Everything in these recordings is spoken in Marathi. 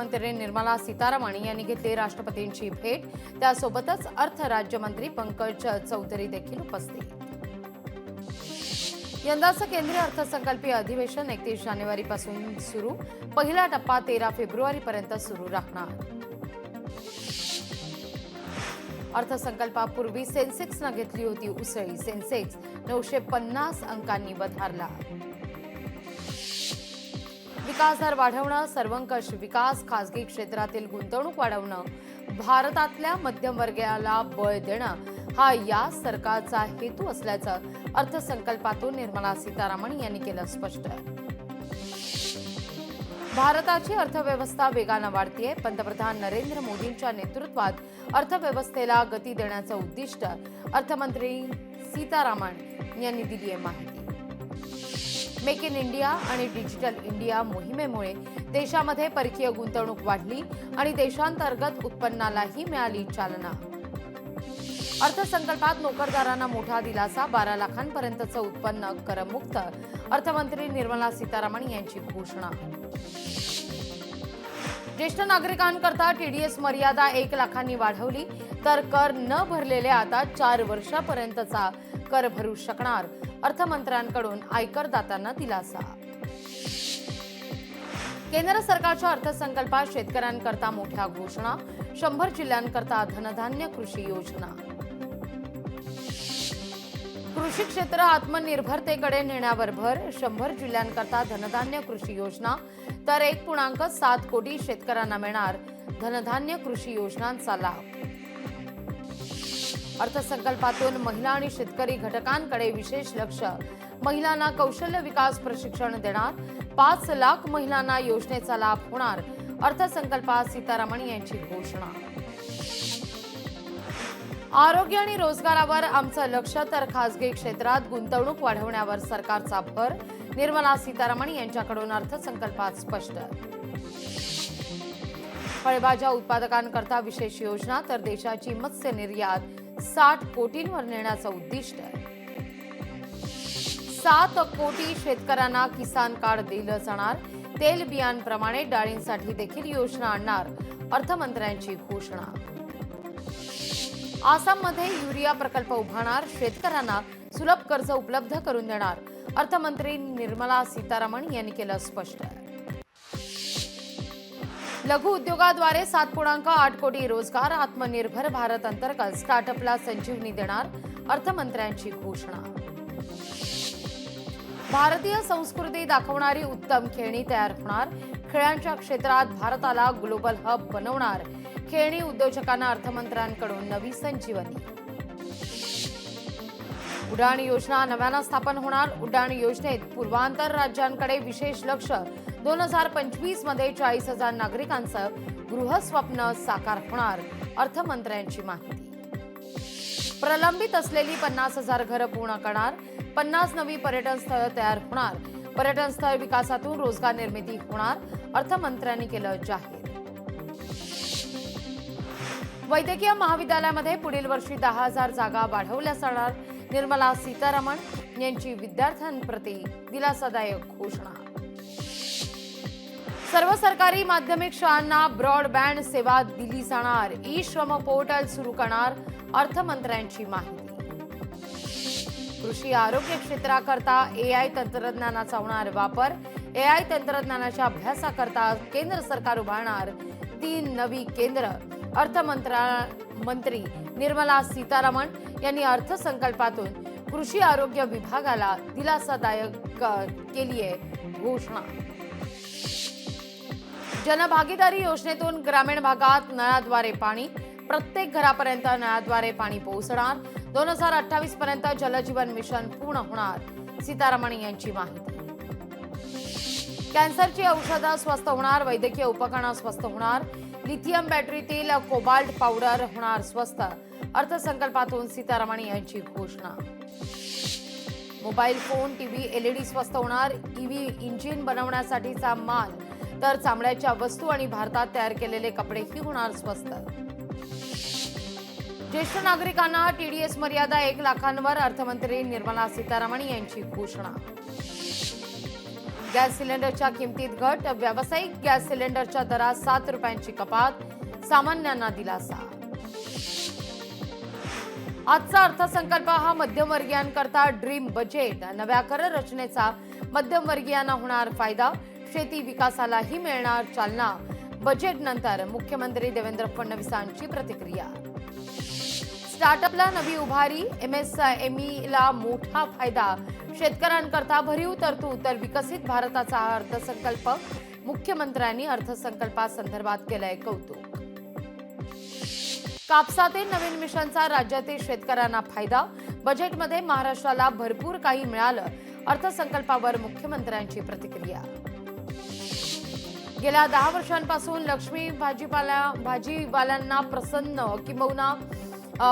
अर्थमंत्री निर्मला सीतारामन यांनी घेतली राष्ट्रपतींची भेट। त्यासोबतच अर्थ राज्यमंत्री पंकज चौधरी देखील उपस्थित। यंदाचं केंद्रीय अर्थसंकल्पीय अधिवेशन 31 जानेवारीपासून सुरू। पहिला टप्पा 13 फेब्रुवारीपर्यंत सुरू राहणार। अर्थसंकल्पापूर्वी सेन्सेक्सनं घेतली होती उसळी। सेन्सेक्स 950 अंकांनी वधारला। विकास दर वाढवणं, सर्वंकष विकास, खासगी क्षेत्रातील गुंतवणूक वाढवणं, भारतातल्या मध्यमवर्गीयाला बळ देणं हा या सरकारचा हेतू असल्याचं अर्थसंकल्पातून निर्मला सीतारामन यांनी केलं स्पष्ट। भारताची अर्थव्यवस्था वेगानं वाढतेय। पंतप्रधान नरेंद्र मोदींच्या नेतृत्वात अर्थव्यवस्थेला गती देण्याचं उद्दिष्ट अर्थमंत्री सीतारामन यांनी दिली आहे माहिती। मेक इन इंडिया आणि डिजिटल इंडिया मोहिमेमुळे देशामध्ये परकीय गुंतवणूक वाढली आणि देशांतर्गत उत्पन्नालाही मिळाली चालना। अर्थसंकल्पात नोकरदारांना मोठा दिलासा, 12 लाखांपर्यंतचं उत्पन्न करमुक्त। अर्थमंत्री निर्मला सीतारामन यांची घोषणा। ज्येष्ठ नागरिकांकरता टीडीएस मर्यादा 1 लाखांनी वाढवली, तर कर न भरलेले आता 4 वर्षापर्यंतचा कर भरू शकणार। अर्थमंत्र्यांकडून आयकरदात्यांना दिलासा। केंद्र सरकारच्या अर्थसंकल्पात शेतकऱ्यांकरता मोठ्या घोषणा। 100 जिल्ह्यांकरता धनधान्य कृषी योजना। कृषी क्षेत्र आत्मनिर्भरतेकडे नेण्यावर भर। 100 जिल्ह्यांकरता धनधान्य कृषी योजना, तर 1.7 कोटी शेतकऱ्यांना मिळणार धनधान्य कृषी योजनांचा लाभ। अर्थसंकल्पातून महिला आणि शेतकरी घटकांकडे विशेष लक्ष। महिलांना कौशल्य विकास प्रशिक्षण देणार। 5 लाख महिलांना योजनेचा लाभ होणार। अर्थसंकल्पात सीतारामन यांची घोषणा। आरोग्य आणि रोजगारावर आमचं लक्ष, तर खासगी क्षेत्रात गुंतवणूक वाढवण्यावर सरकारचा भर। निर्मला सीतारामन यांच्याकडून अर्थसंकल्पात स्पष्ट। फळभाज्या उत्पादकांकरता विशेष योजना, तर देशाची मत्स्य निर्यात 60 कोटींवर नेण्याचं उद्दिष्ट। 7 कोटी शेतकऱ्यांना किसान कार्ड दिलं जाणार। तेल बियांप्रमाणे डाळींसाठी देखील योजना आणणार। अर्थमंत्र्यांची घोषणा। आसाममध्ये युरिया प्रकल्प उभारणार। शेतकऱ्यांना सुलभ कर्ज उपलब्ध करून देणार। अर्थमंत्री निर्मला सीतारामन यांनी केलं स्पष्ट। लघु उद्योगाद्वारे 7.8 कोटी रोजगार। आत्मनिर्भर भारत अंतर्गत स्टार्टअपला संजीवनी देणार। अर्थमंत्र्यांची घोषणा। भारतीय संस्कृती दाखवणारी उत्तम खेळणी तयार होणार। खेळांच्या क्षेत्रात भारताला ग्लोबल हब बनवणार। खेळणी उद्योजकांना अर्थमंत्र्यांकडून नवी संजीवनी। उडाण योजना नव्यानं स्थापन होणार। उडाण योजनेत पूर्वांतर राज्यांकडे विशेष लक्ष। 2025 मध्ये 40,000 नागरिकांचं गृहस्वप्न साकार होणार। अर्थमंत्र्यांची माहिती। प्रलंबित असलेली 50,000 घरं पूर्ण करणार। 50 नवी पर्यटन स्थळं तयार होणार। पर्यटन स्थळ विकासातून रोजगार निर्मिती होणार। अर्थमंत्र्यांनी केलं जाहीर। वैद्यकीय महाविद्यालयामध्ये पुढील वर्षी 10,000 जागा वाढवल्या जाणार। निर्मला सीतारामन यांची विद्यार्थ्यांप्रती दिलासादायक घोषणा। सर्व सरकारी माध्यमिक शाळांना ब्रॉडबँड सेवा दिली जाणार। ई श्रम पोर्टल सुरू करणार। अर्थमंत्र्यांची माहिती। कृषी आरोग्य क्षेत्राकरता एआय तंत्रज्ञानाचा होणार वापर। एआय तंत्रज्ञानाच्या अभ्यासाकरता केंद्र सरकार उभारणार 3 नवी केंद्र। अर्थमंत्री निर्मला सीतारामन यांनी अर्थसंकल्पातून कृषी आरोग्य विभागाला दिलासादायक केली आहे घोषणा। जनभागीदारी योजनेतून ग्रामीण भागात नळाद्वारे पाणी। प्रत्येक घरापर्यंत नळाद्वारे पाणी पोहोचणार। 2028 पर्यंत जलजीवन मिशन पूर्ण होणार। सीतारामन यांची माहिती। कॅन्सरची औषधं स्वस्त होणार। वैद्यकीय उपकरणं स्वस्त होणार। लिथियम बॅटरीतील कोबाल्ट पावडर होणार स्वस्त। अर्थसंकल्पातून सीतारामन यांची घोषणा। मोबाईल फोन, टीव्ही, एलईडी स्वस्त होणार। ईव्ही इंजिन बनवण्यासाठीचा माल, तर चामड्याच्या वस्तू आणि भारतात तयार केलेले कपडेही होणार स्वस्त। ज्येष्ठ नागरिकांना टीडीएस मर्यादा 1 लाखांवर। अर्थमंत्री निर्मला सीतारामन यांची घोषणा। गॅस सिलेंडरच्या किमतीत घट, व्यावसायिक गॅस सिलेंडरच्या दरात 7 रुपयांची कपात, सामान्यांना दिलासा. आजचा अर्थसंकल्प हा मध्यमवर्गीयांकरता ड्रीम बजेट. नव्या कर रचनेचा मध्यमवर्गीयांना होणार फायदा, शेती विकासालाही मिळणार चालना. बजेटनंतर मुख्यमंत्री देवेंद्र फडणवीसांची प्रतिक्रिया. स्टार्टअपला नवी उभारी, MSMEला मोठा फायदा, शेतकऱ्यांकरता भरीव तरतूद, तर विकसित भारताचा हा अर्थसंकल्प. मुख्यमंत्र्यांनी अर्थसंकल्पासंदर्भात केलंय कौतुक. कापसातील नवीन मिशनचा राज्यातील शेतकऱ्यांना फायदा, बजेटमध्ये महाराष्ट्राला भरपूर काही मिळालं. अर्थसंकल्पावर मुख्यमंत्र्यांची प्रतिक्रिया. गेल्या 10 वर्षांपासून लक्ष्मी भाजीवाल्यांना प्रसन्न, किंबहुना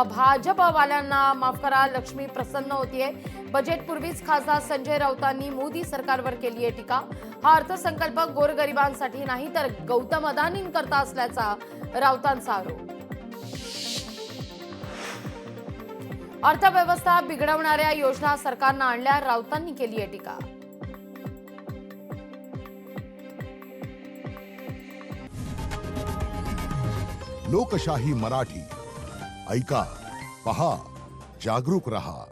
भाजपवाल्यांना माफ करा, लक्ष्मी प्रसन्न होतीये. बजेटपूर्वीच खासदार संजय राऊतांनी मोदी सरकारवर केली आहे टीका. हा अर्थसंकल्प गोरगरिबांसाठी नाही तर गौतम अदानींकरता असल्याचा राऊतांचा आरोप. अर्थव्यवस्था बिघडवणाऱ्या योजना सरकारनं आणल्या, राऊतांनी केली आहे टीका. लोकशाही मराठी ऐका, पहा, जागरूक रहा.